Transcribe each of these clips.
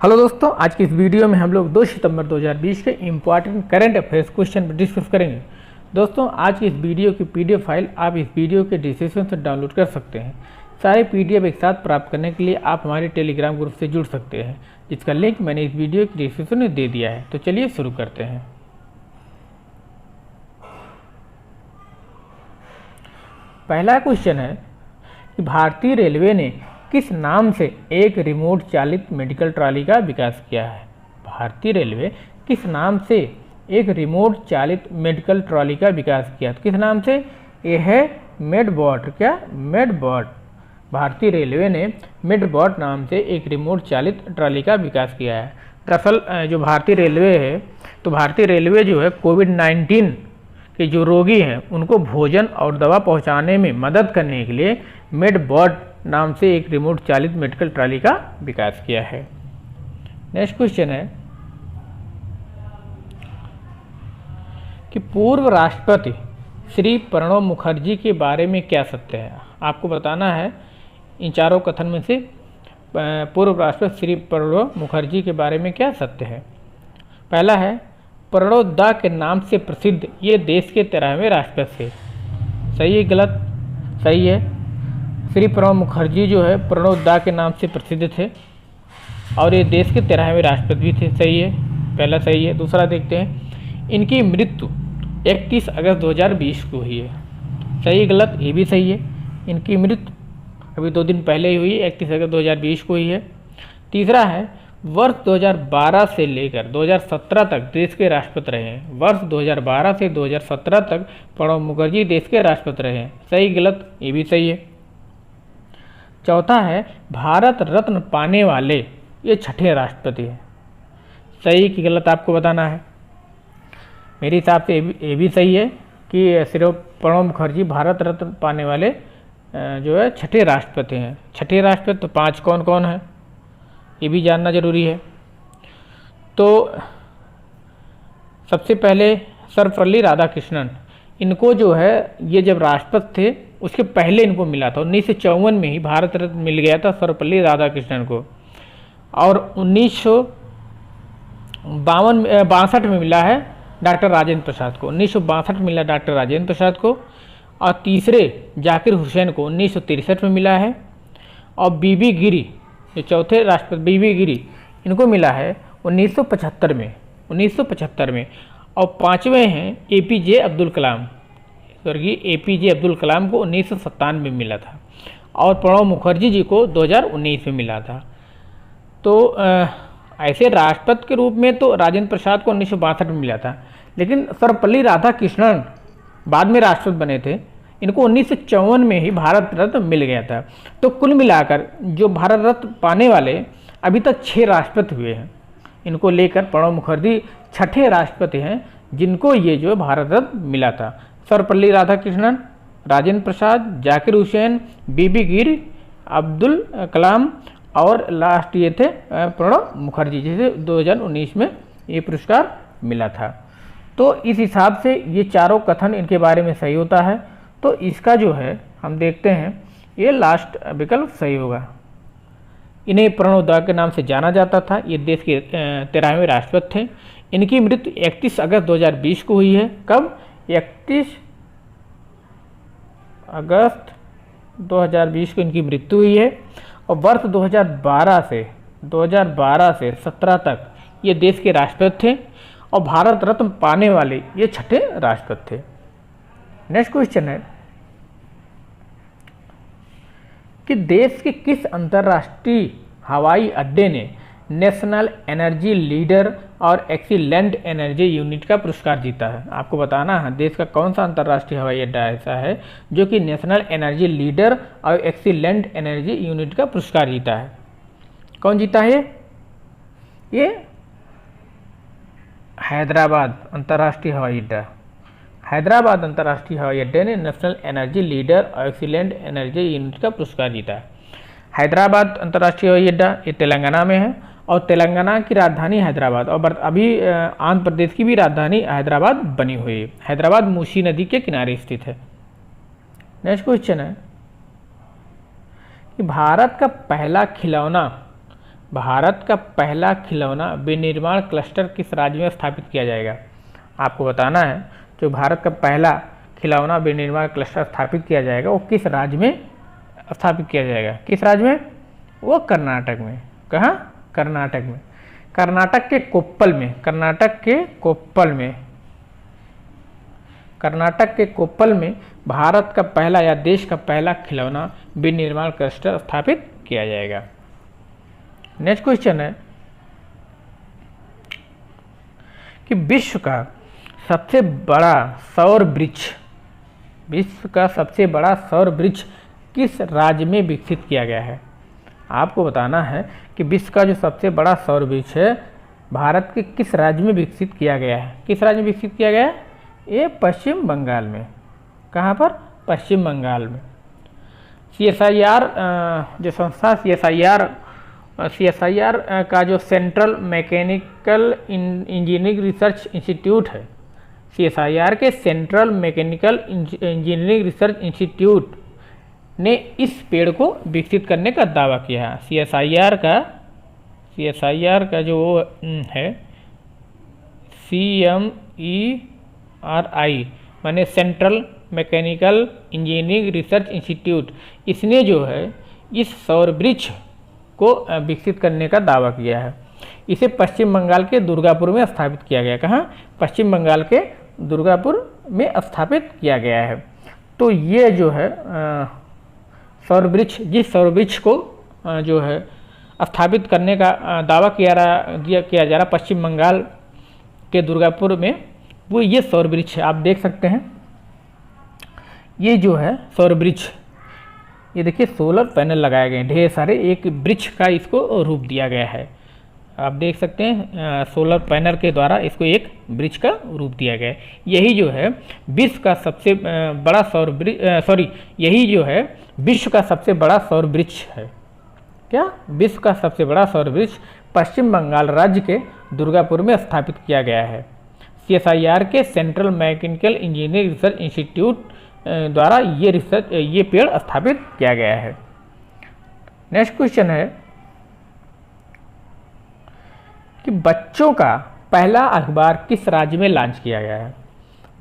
Hello दोस्तों, आज की इस वीडियो में हम लोग 2 सितंबर 2020 के important current affairs question discuss करेंगे। दोस्तों, आज की इस वीडियो की पीडीएफ फाइल आप इस वीडियो के डिस्क्रिप्शन से डाउनलोड कर सकते हैं। सारे पीडीएफ एक साथ प्राप्त करने के लिए आप हमारे टेलीग्राम ग्रुप से जुड़ सकते हैं, जिसका लिंक मैंने इस वीडियो की डिस्क्रिप्शन में दे दिया है। तो चलिए शुरू करते हैं। पहला क्वेश्चन है कि भारतीय रेलवे ने किस नाम से एक रिमोट चालित मेडिकल ट्रॉली का विकास किया है। भारतीय रेलवे किस नाम से एक रिमोट चालित मेडिकल ट्रॉली का विकास किया, तो किस नाम से? यह है मेडबॉट। क्या? मेडबॉट। भारतीय रेलवे ने मेडबॉट नाम से एक रिमोट चालित ट्रॉली का विकास किया है। दरअसल जो भारतीय रेलवे है, तो भारतीय रेलवे जो है कोविड-19 के जो रोगी हैं उनको भोजन और दवा पहुंचाने में मदद करने के लिए मेडबॉट नाम से एक रिमोट चालित मेडिकल ट्रॉली का विकास किया है। नेक्स्ट क्वेश्चन है कि पूर्व राष्ट्रपति श्री प्रणब मुखर्जी के बारे में क्या सत्य है। आपको बताना है इन चारों कथन में से पूर्व राष्ट्रपति श्री प्रणब मुखर्जी के बारे में क्या सत्य है। पहला है, प्रणब दा के नाम से प्रसिद्ध ये देश के 13वें राष्ट्रपति थे। सही है, गलत? सही है। श्री प्रणब मुखर्जी जो है प्रणब दा के नाम से प्रसिद्ध थे और ये देश के 13वें राष्ट्रपति भी थे। सही है, पहला सही है। दूसरा देखते हैं, इनकी मृत्यु 31 अगस्त 2020 को हुई है। सही गलत? ये भी सही है। इनकी मृत्यु अभी 2 दिन पहले ही हुई, 31 अगस्त 2020 को हुई है। तीसरा है, वर्ष 2012 से लेकर 2017 तक देश के राष्ट्रपति रहे हैं। वर्ष 2012 से 2017 तक प्रणब मुखर्जी देश के राष्ट्रपति रहे हैं। सही गलत? ये भी सही है। चौथा है, भारत रत्न पाने वाले ये 6ठे राष्ट्रपति हैं। सही कि गलत आपको बताना है। मेरे हिसाब से ये भी सही है कि सिर्फ प्रणब मुखर्जी भारत रत्न पाने वाले जो है 6ठे राष्ट्रपति हैं। 6ठे राष्ट्रपति तो 5 कौन कौन है ये भी जानना जरूरी है। तो सबसे पहले सर्वपल्ली राधाकृष्णन, इनको जो है ये जब राष्ट्रपति थे उसके पहले इनको मिला था। 1954 में ही भारत रत्न मिल गया था सर्वपल्ली राधाकृष्णन को, और 1962 में मिला है डॉक्टर राजेंद्र प्रसाद को। 1962 में मिला डॉक्टर राजेंद्र प्रसाद को, और तीसरे जाकिर हुसैन को 1963 में मिला है। और बीबी गिरी जो चौथे राष्ट्रपति बीबी गिरी, इनको मिला है 1975 में। और पांचवें हैं एपीजे अब्दुल कलाम, स्वर्गीय एपीजे अब्दुल कलाम को 1997 में मिला था, और प्रणब मुखर्जी जी को 2019 में मिला था। तो ऐसे राष्ट्रपति के रूप में तो राजेंद्र प्रसाद को 1962 में मिला था, लेकिन सर्वपल्ली राधाकृष्णन बाद में राष्ट्रपति बने थे, इनको 1954 में ही भारत रत्न मिल गया था। तो कुल मिलाकर जो भारत रत्न पाने वाले अभी तक 6 राष्ट्रपति हुए हैं। इनको लेकर प्रणब मुखर्जी 6ठे राष्ट्रपति हैं जिनको ये जो भारत रत्न मिला था। सर्वपल्ली राधाकृष्णन, राजेंद्र प्रसाद, जाकिर हुसैन, बीबी गिरी, अब्दुल कलाम, और लास्ट ये थे प्रणब मुखर्जी, जिसे 2019 में ये पुरस्कार मिला था। तो इस हिसाब से ये चारों कथन इनके बारे में सही होता है। तो इसका जो है हम देखते हैं ये लास्ट विकल्प सही होगा। इन्हें प्रणब दा के नाम से जाना जाता था। ये देश के 13वें राष्ट्रपति थे। इनकी मृत्यु 31 अगस्त 2020 को हुई है। कब? 31 अगस्त 2020 को इनकी मृत्यु हुई है। और वर्ष 2012 से 17 तक ये देश के राष्ट्रपति थे, और भारत रत्न पाने वाले ये 6ठे राष्ट्रपति थे। नेक्स्ट क्वेश्चन है कि देश के किस अंतर्राष्ट्रीय हवाई अड्डे ने नेशनल एनर्जी लीडर और एक्सीलेंट एनर्जी यूनिट का पुरस्कार जीता है। आपको बताना है देश का कौन सा अंतर्राष्ट्रीय हवाई अड्डा ऐसा है जो कि नेशनल एनर्जी लीडर और एक्सीलेंट एनर्जी यूनिट का पुरस्कार जीता है। कौन जीता है? ये हैदराबाद अंतर्राष्ट्रीय हवाई अड्डा। हैदराबाद अंतर्राष्ट्रीय हवाई अड्डे ने नेशनल एनर्जी लीडर और एक्सीलेंट एनर्जी यूनिट का पुरस्कार जीता है। हैदराबाद अंतर्राष्ट्रीय हवाई अड्डा ये तेलंगाना में है, और तेलंगाना की राजधानी हैदराबाद, और अभी आंध्र प्रदेश की भी राजधानी हैदराबाद बनी हुई है। हैदराबाद मूसी नदी के किनारे स्थित है। नेक्स्ट क्वेश्चन है कि भारत का पहला खिलौना भारत का पहला खिलौना विनिर्माण क्लस्टर किस राज्य में स्थापित किया जाएगा? आपको बताना है जो भारत का पहला खिलौना विनिर्माण क्लस्टर स्थापित किया जाएगा वो किस राज्य में स्थापित किया जाएगा? किस राज्य में? वो कर्नाटक में। कहाँ? कर्नाटक में। कर्नाटक के कोप्पल में। कर्नाटक के कोप्पल में। कर्नाटक के कोप्पल में भारत का पहला या देश का पहला खिलौना विनिर्माण क्लस्टर स्थापित किया जाएगा। नेक्स्ट क्वेश्चन है कि विश्व का सबसे बड़ा सौर वृक्ष, विश्व का सबसे बड़ा सौर वृक्ष किस राज्य में विकसित किया गया है? आपको बताना है कि विश्व का जो सबसे बड़ा सौर वृक्ष है भारत के किस राज्य में विकसित किया गया है? किस राज्य में विकसित किया गया है? ये पश्चिम बंगाल में। कहाँ पर? पश्चिम बंगाल में। CSIR जो संस्था CSIR का जो central mechanical engineering research institute है, CSIR के central mechanical engineering research institute ने इस पेड़ को विकसित करने का दावा किया है। CSIR का जो है CMERI माने central mechanical engineering research institute, इसने जो है इस सौर वृक्ष को विकसित करने का दावा किया है। इसे पश्चिम बंगाल के दुर्गापुर में स्थापित किया गया। कहाँ? पश्चिम बंगाल के दुर्गापुर में स्थापित किया गया है। तो ये जो है सौर वृक्ष, जिस सौर वृक्ष को जो है स्थापित करने का दावा किया जा रहा पश्चिम बंगाल के दुर्गापुर में, वो ये सौर वृक्ष है। आप देख सकते हैं ये जो है सौर वृक्ष, ये देखिए सोलर पैनल लगाए गए हैं ढेर सारे, एक वृक्ष का इसको रूप दिया गया है। आप देख सकते हैं सोलर पैनल के द्वारा इसको एक वृक्ष का रूप दिया गया है। यही जो है विश्व का सबसे बड़ा सौर वृक्ष, यही जो है विश्व का सबसे बड़ा सौर वृक्ष है। क्या? विश्व का सबसे बड़ा सौर वृक्ष पश्चिम बंगाल राज्य के दुर्गापुर में स्थापित किया गया है। CSIR के central mechanical engineering research institute द्वारा ये पेड़ स्थापित किया गया है। नेक्स्ट क्वेश्चन है कि बच्चों का पहला अखबार किस राज्य में लॉन्च किया गया है?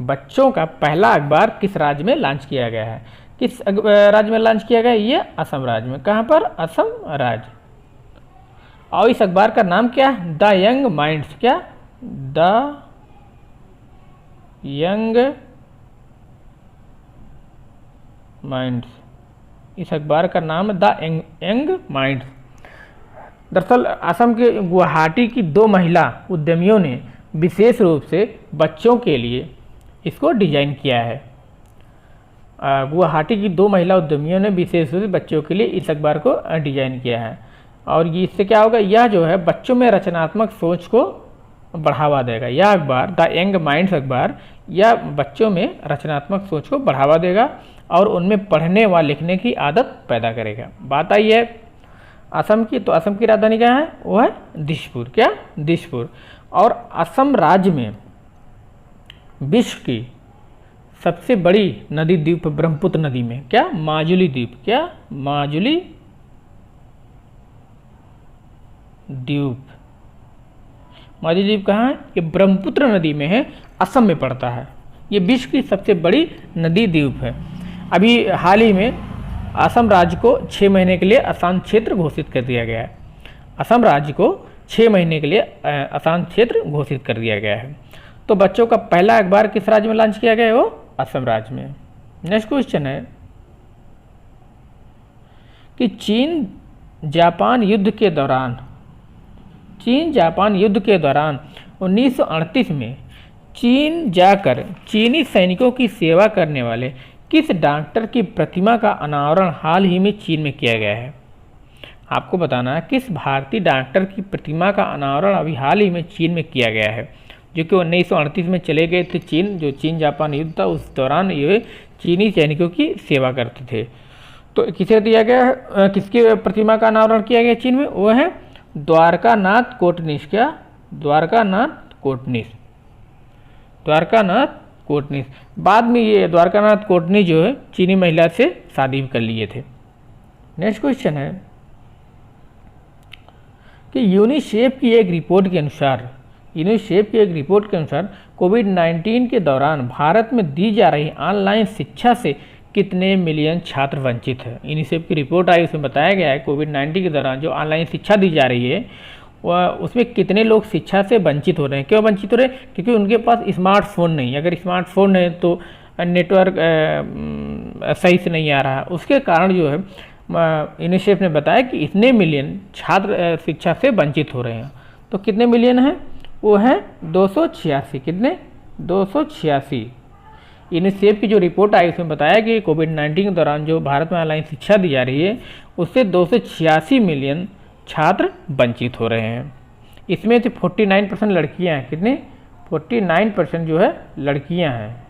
बच्चों का पहला अखबार किस राज्य में लॉन्च किया गया है? किस राज्य में लॉन्च किया गया है? ये असम राज्य में। कहाँ पर? असम राज्य। और इस अखबार का नाम क्या है? The young minds. क्या? The young minds. इस अखबार का नाम द यंग माइंड्स। दरअसल असम के गुवाहाटी की 2 महिला उद्यमियों ने विशेष रूप से बच्चों के लिए इसको डिजाइन किया है। गुवाहाटी की 2 महिला उद्यमियों ने विशेष रूप से बच्चों के लिए इस अखबार को डिजाइन किया है। और ये इससे क्या होगा? यह जो है बच्चों में रचनात्मक सोच को बढ़ावा देगा। यह अखबार द यंग माइंड्स अखबार यह बच्चों में रचनात्मक सोच को बढ़ावा देगा और उनमें पढ़ने व लिखने की आदत पैदा करेगा। बात आई है असम की, तो असम की राजधानी क्या है? वो है दिसपुर। क्या? दिसपुर। और असम राज्य में विश्व की सबसे बड़ी नदी द्वीप ब्रह्मपुत्र नदी में। क्या? माजुली द्वीप। क्या? माजुली द्वीप। माजुली द्वीप कहाँ है? ये ब्रह्मपुत्र नदी में है, असम में पड़ता है। ये विश्व की सबसे बड़ी नदी द्वीप है। अभी हाल ही में असम राज्य को 6 महीने के लिए अशांत क्षेत्र घोषित कर दिया गया है। असम राज्य को 6 महीने के लिए अशांत क्षेत्र घोषित कर दिया गया है। तो बच्चों का पहला अखबार किस राज्य में लॉन्च किया गया है? वो असम राज्य में। नेक्स्ट क्वेश्चन है कि चीन जापान युद्ध के दौरान 1938 में चीन जाकर चीनी सैनिकों की सेवा करने वाले किस डॉक्टर की प्रतिमा का अनावरण हाल ही में चीन में किया गया है? आपको बताना है किस भारतीय डॉक्टर की प्रतिमा का अनावरण अभी हाल ही में चीन में किया गया है, जो कि 1938 में चले गए थे चीन। जो चीन जापान युद्ध था उस दौरान ये चीनी सैनिकों की सेवा करते थे। तो किसे दिया गया है, किसकी प्रतिमा का अनावरण किया गया चीन में? वो है द्वारकानाथ कोटनीस। क्या? द्वारकानाथ कोटनीस। द्वारकानाथ कोटनीस। बाद में ये द्वारकानाथ कोटनीस जो है चीनी महिला से शादी भी कर लिए थे। नेक्स्ट क्वेश्चन है कि यूनिसेफ की एक रिपोर्ट के अनुसार कोविड-19 के दौरान भारत में दी जा रही ऑनलाइन शिक्षा से कितने मिलियन छात्र वंचित हैं। यूनिसेफ की रिपोर्ट आई, उसमें बताया गया है कोविड-19 के दौरान जो ऑनलाइन शिक्षा दी जा रही है वह उसमें कितने लोग शिक्षा से वंचित हो रहे हैं। क्यों वंचित हो रहे हैं? क्योंकि उनके पास स्मार्टफोन नहीं। अगर स्मार्टफोन है तो नेटवर्क सही से नहीं आ रहा, उसके कारण जो है यूनिसेफ ने बताया कि इतने मिलियन छात्र शिक्षा से वंचित हो रहे हैं। तो कितने मिलियन हैं? वो है 286। कितने? 286। यूनिसेफ की जो रिपोर्ट आई उसमें बताया कि कोविड-19 के दौरान जो भारत में ऑनलाइन शिक्षा दी जा रही है उससे 286 मिलियन छात्र वंचित हो रहे हैं। इसमें से 49% लड़कियां हैं। कितने? 49% जो है लड़कियां हैं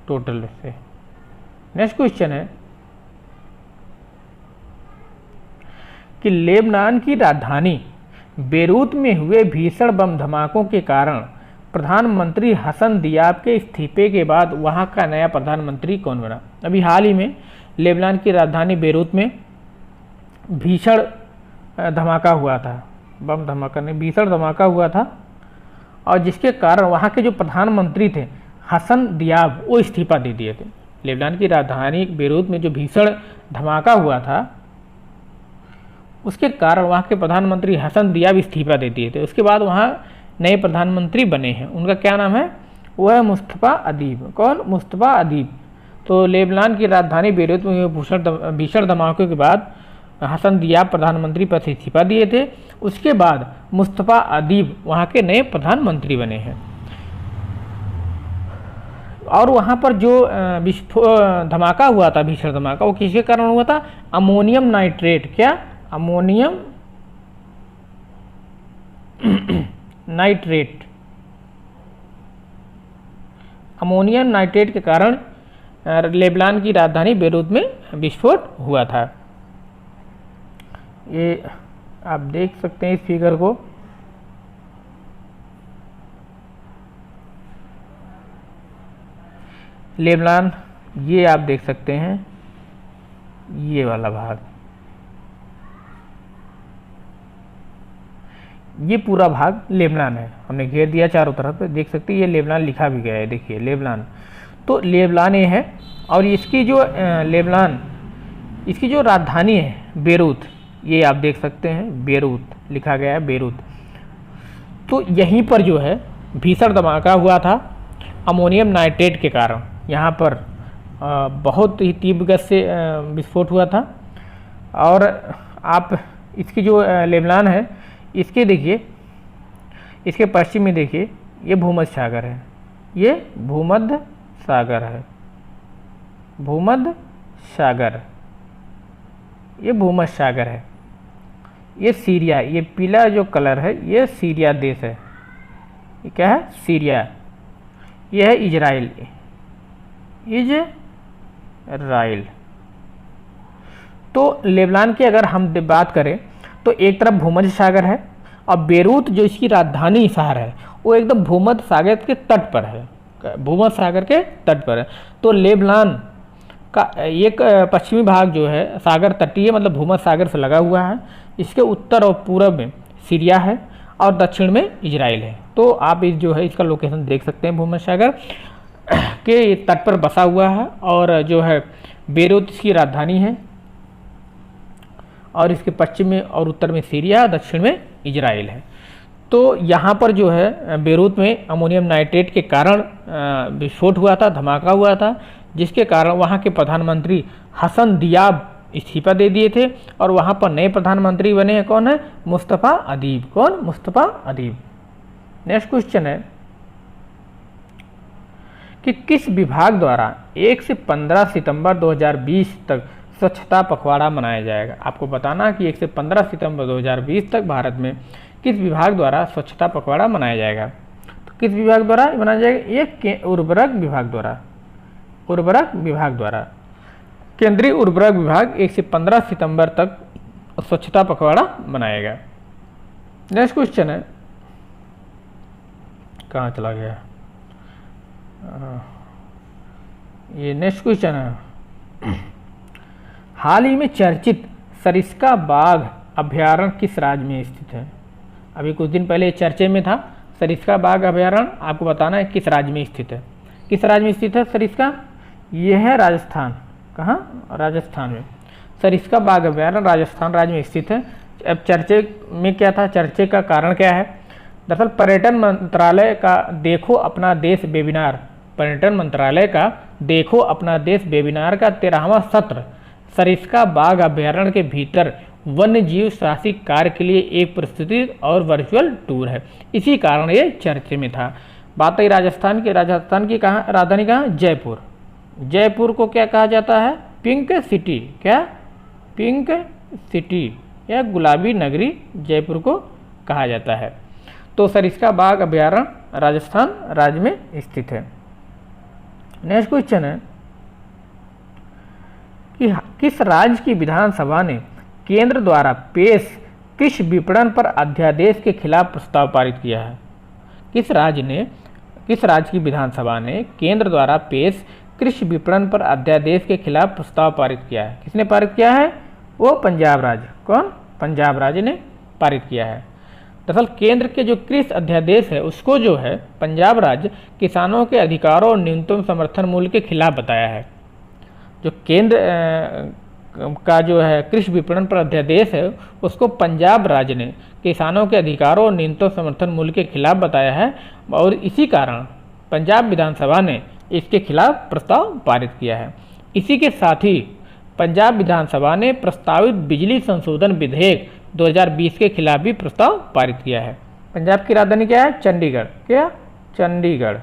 टोटल से। नेक्स्ट क्वेश्चन है कि लेबनान की राजधानी बेरूत में हुए भीषण बम धमाकों के कारण प्रधानमंत्री हसन दियाब के इस्तीफे के बाद वहां का नया प्रधानमंत्री कौन बना? अभी हाल ही में लेबनान की राजधानी बेरूत में भीषण धमाका हुआ था, बम धमाका नहीं, भीषण धमाका हुआ था, और जिसके कारण वहाँ के जो प्रधानमंत्री थे हसन दियाब वो इस्तीफा दे दिए थे। लेबनान की राजधानी बेरूत में जो भीषण धमाका हुआ था उसके कारण वहाँ के प्रधानमंत्री हसन दियाब इस्तीफा दे दिए थे। उसके बाद वहाँ नए प्रधानमंत्री बने हैं, उनका क्या नाम है? वो है मुस्तफ़ा अदीब। कौन? मुस्तफ़ा अदीब। तो लेबनान की राजधानी बेरूत में भीषण धमाके के बाद हसन दियाब प्रधानमंत्री पद से इस्तीफा दिए थे। उसके बाद मुस्तफ़ा अदीब वहाँ के नए प्रधानमंत्री बने हैं। और वहाँ पर जो धमाका हुआ था, भीषण धमाका, वो किसके कारण हुआ था? Ammonium nitrate. क्या? Ammonium nitrate. अमोनियम नाइट्रेट के कारण लेबनान की राजधानी बेरूत में विस्फोट हुआ था। ये आप देख सकते हैं इस फिगर को। लेबनान, ये आप देख सकते हैं, ये वाला भाग, ये पूरा भाग लेबनान है। हमने घेर दिया चारों तरफ, देख सकते हैं ये लेबनान लिखा भी गया है। देखिए लेबनान, तो लेबनान ये है। और इसकी जो लेबनान, इसकी जो राजधानी है बेरूत, ये आप देख सकते हैं बेरूत लिखा गया है, बेरूत। तो यहीं पर जो है भीषण धमाका हुआ था अमोनियम नाइट्रेट के कारण। यहाँ पर बहुत ही तीव्र गति से विस्फोट हुआ था। और आप इसकी जो लेबनान है, इसके देखिए, इसके पश्चिम में देखिए, ये भूमध्य सागर है, ये भूमध्य सागर है, भूमध्य सागर, ये भूमध्य सागर है। ये सीरिया, ये पीला जो कलर है ये सीरिया देश है। ये क्या है? सीरिया। ये है इजराइल, इजराइल। तो लेबनान की अगर हम बात करें तो एक तरफ भूमध्य सागर है और बेरूत जो इसकी राजधानी शहर है वो एकदम भूमध्य सागर के तट पर है, भूमध्य सागर के तट पर है। तो लेबनान का एक पश्चिमी भाग जो है सागर तटीय, मतलब भूमध्य सागर से लगा हुआ है। इसके उत्तर और पूर्व में सीरिया है और दक्षिण में इजराइल है। तो आप इस जो है इसका लोकेशन देख सकते हैं, भूमध्य सागर के तट पर बसा हुआ है। और जो है बेरूत इसकी राजधानी है और इसके पश्चिम में और उत्तर में सीरिया, दक्षिण में इजराइल है। तो यहाँ पर जो है बेरूत में अमोनियम नाइट्रेट के कारण विस्फोट हुआ था, धमाका हुआ था, जिसके कारण वहाँ के प्रधानमंत्री हसन दियाब इस्तीफा दे दिए थे और वहाँ पर नए प्रधानमंत्री बने हैं। कौन है? मुस्तफ़ा अदीब। कौन? मुस्तफ़ा अदीब। नेक्स्ट क्वेश्चन है कि किस विभाग द्वारा 1 से 15 सितंबर 2020 तक स्वच्छता पखवाड़ा मनाया जाएगा? आपको बताना कि 1 से 15 सितंबर 2020 तक भारत में किस विभाग द्वारा स्वच्छता पखवाड़ा मनाया जाएगा? तो किस विभाग द्वारा मनाया जाएगा? एक उर्वरक विभाग द्वारा, उर्वरक विभाग द्वारा। केंद्रीय उर्वरक विभाग 1 से 15 सितंबर तक स्वच्छता पखवाड़ा मनाएगा। नेक्स्ट क्वेश्चन है, कहाँ चला गया ये? नेक्स्ट क्वेश्चन है, हाल ही में चर्चित सरिस्का बाघ अभयारण्य किस राज्य में स्थित है? अभी कुछ दिन पहले चर्चे में था। सरिस्का बाघ अभयारण्य आपको बताना है किस राज्य में स्थित है। किस राज्य में स्थित है सरिस्का? यह है राजस्थान। कहाँ? राजस्थान में। सरिस्का बाघ अभयारण्य राजस्थान राज्य में स्थित है। अब चर्चे में क्या था? चर्चे का कारण क्या है? दरअसल पर्यटन मंत्रालय का देखो अपना देश वेबिनार, पर्यटन मंत्रालय का देखो अपना देश वेबिनार का 13वां सत्र सरिस्का बाघ अभयारण्य के भीतर वन्य जीव साहसिक कार्य के लिए एक प्रस्तुति और वर्चुअल टूर है। इसी कारण ये चर्चे में था। बात आई राजस्थान की। राजस्थान की कहाँ राजधानी? कहाँ? जयपुर। जयपुर को क्या कहा जाता है? Pink city. क्या? पिंक सिटी या गुलाबी नगरी जयपुर को कहा जाता है। तो सरिस्का बाघ अभयारण्य राजस्थान राज्य में स्थित है। नेक्स्ट क्वेश्चन है कि किस राज्य की विधानसभा ने केंद्र द्वारा पेश कृषि विपणन पर अध्यादेश के खिलाफ प्रस्ताव पारित किया है? किस राज्य की विधानसभा ने केंद्र द्वारा पेश कृषि विपणन पर अध्यादेश के खिलाफ प्रस्ताव पारित किया है? किसने पारित किया है? वो पंजाब राज्य। कौन? पंजाब राज्य ने पारित किया है। दरअसल केंद्र के जो कृषि अध्यादेश है उसको जो है पंजाब राज्य किसानों के अधिकारों और न्यूनतम समर्थन मूल्य के खिलाफ बताया है। जो केंद्र का जो है कृषि विपणन पर अध्यादेश है उसको पंजाब राज्य ने किसानों के अधिकारों और न्यूनतम समर्थन मूल्य के खिलाफ बताया है और इसी कारण पंजाब विधानसभा ने इसके खिलाफ प्रस्ताव पारित किया है। इसी के साथ ही पंजाब विधानसभा ने प्रस्तावित बिजली संशोधन विधेयक 2020 के खिलाफ भी प्रस्ताव पारित किया है। पंजाब की राजधानी क्या है? चंडीगढ़। क्या? चंडीगढ़।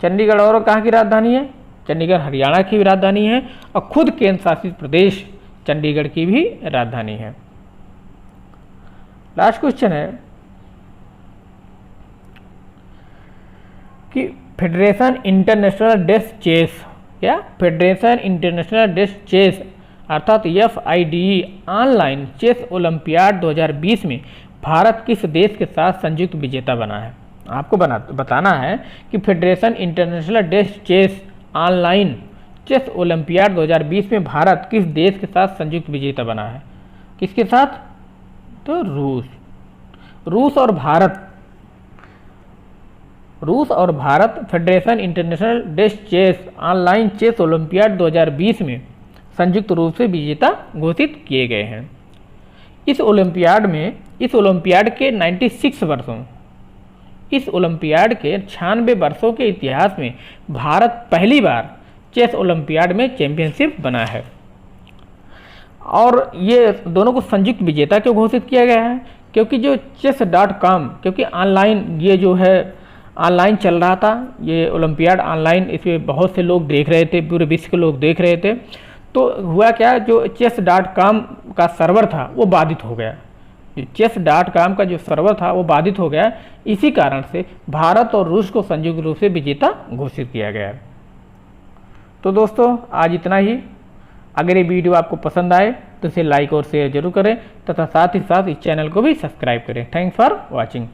चंडीगढ़ और कहाँ की राजधानी है? चंडीगढ़ हरियाणा की भी राजधानी है और खुद केंद्र शासित प्रदेश चंडीगढ़ की भी राजधानी है। लास्ट क्वेश्चन है कि फेडरेशन इंटरनेशनल डेस्क चेस या फेडरेशन इंटरनेशनल डेस्क चेस अर्थात FIDE ऑनलाइन चेस ओलंपियाड 2020 में भारत किस देश के साथ संयुक्त विजेता बना है? आपको बताना है कि federation international desk chess online chess olympiad 2020 में भारत किस देश के साथ संयुक्त विजेता बना है? किसके साथ? तो रूस और Bharat federation international desk chess online chess olympiad 2020 में संयुक्त रूप से विजेता घोषित किए गए हैं। इस ओलंपियाड के 96 वर्षों इस ओलंपियाड के 96 वर्षों के इतिहास में भारत पहली बार चेस ओलंपियाड में चैंपियनशिप बना है। और ये दोनों को संयुक्त विजेता क्यों घोषित किया गया है? क्योंकि जो chess.com क्योंकि ऑनलाइन ये जो है ऑनलाइन चल रहा था, ये ओलंपियाड ऑनलाइन, इसमें बहुत से लोग देख रहे थे, पूरे विश्व के लोग देख रहे थे। तो हुआ क्या, जो chess.com का सर्वर था वो बाधित हो गया। chess.com का जो सर्वर था वो बाधित हो गया। इसी कारण से भारत और रूस को संयुक्त रूप से विजेता घोषित किया गया। तो दोस्तों आज इतना ही। अगर ये वीडियो आपको पसंद आए तो इसे लाइक और शेयर जरूर करें तथा साथ ही साथ इस चैनल को भी सब्सक्राइब करें। Thanks for watching.